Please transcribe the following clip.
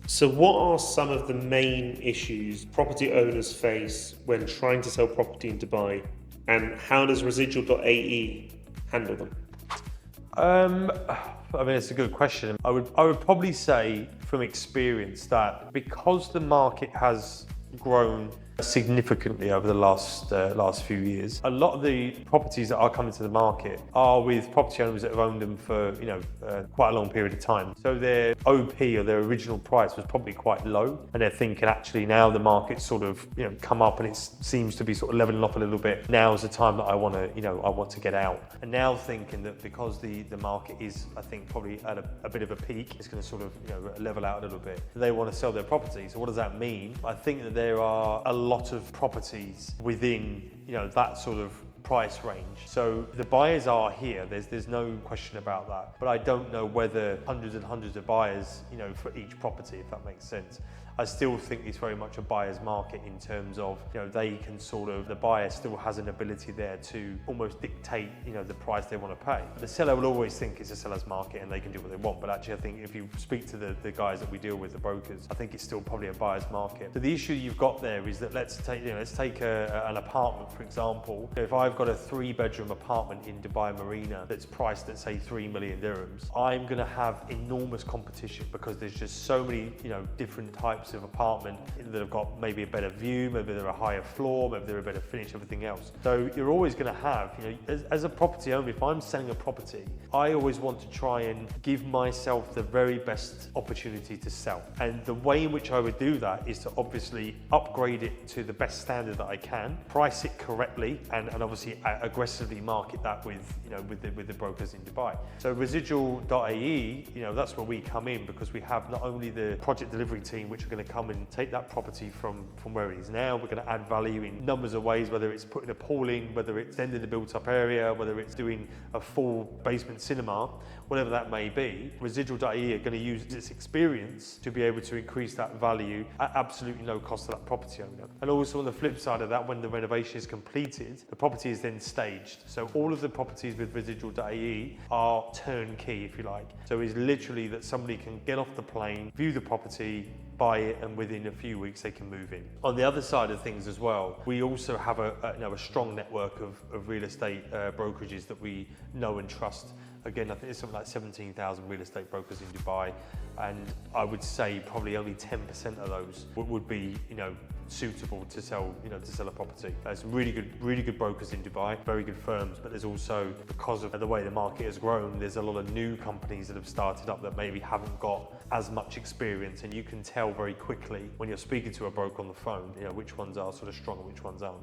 So what are some of the main issues property owners face when trying to sell property in Dubai, and how does ResiDual.ae handle them? I mean, it's a good question. I would probably say from experience that because the market has grown significantly over the last few years, a lot of the properties that are coming to the market are with property owners that have owned them for quite a long period of time. So their OP or their original price was probably quite low, and they're thinking actually now the market's sort of come up and it seems to be sort of leveling off a little bit. Now is the time that I want to get out, and now thinking that because the market is, I think, probably at a bit of a peak, it's going to sort of level out a little bit. They want to sell their property. So what does that mean? I think that there are a lot of properties within that sort of price range. So the buyers are here, there's no question about that. But I don't know whether hundreds and hundreds of buyers, for each property, if that makes sense. I still think it's very much a buyer's market in terms of, they can the buyer still has an ability there to almost dictate, the price they want to pay. The seller will always think it's a seller's market and they can do what they want. But actually, I think if you speak to the guys that we deal with, the brokers, I think it's still probably a buyer's market. So the issue you've got there is that let's take an apartment, for example. If I've got a 3-bedroom apartment in Dubai Marina that's priced at say 3 million dirhams, I'm going to have enormous competition because there's just so many, different types of apartment that have got maybe a better view, maybe they're a higher floor, maybe they're a better finish, everything else. So you're always going to have, as a property owner, if I'm selling a property, I always want to try and give myself the very best opportunity to sell. And the way in which I would do that is to obviously upgrade it to the best standard that I can, price it correctly, and obviously aggressively market that with the brokers in Dubai. So ResiDual.ae, that's where we come in, because we have not only the project delivery team, which are going to come and take that property from where it is now. We're going to add value in numbers of ways, whether it's putting a pool in, whether it's extending the built-up area, whether it's doing a full basement cinema, whatever that may be. ResiDual.ae are going to use its experience to be able to increase that value at absolutely no cost to that property owner. And also on the flip side of that, when the renovation is completed, the property is then staged. So all of the properties with ResiDual.ae are turnkey, if you like. So it's literally that somebody can get off the plane, view the property, buy it, and within a few weeks they can move in. On the other side of things as well, we also have a strong network of real estate brokerages that we know and trust. Again, I think there's something like 17,000 real estate brokers in Dubai, and I would say probably only 10% of those would be, suitable to sell, to sell a property. There's some really good brokers in Dubai, very good firms, but there's also, because of the way the market has grown, there's a lot of new companies that have started up that maybe haven't got as much experience, and you can tell very quickly when you're speaking to a broker on the phone, which ones are sort of strong and which ones aren't.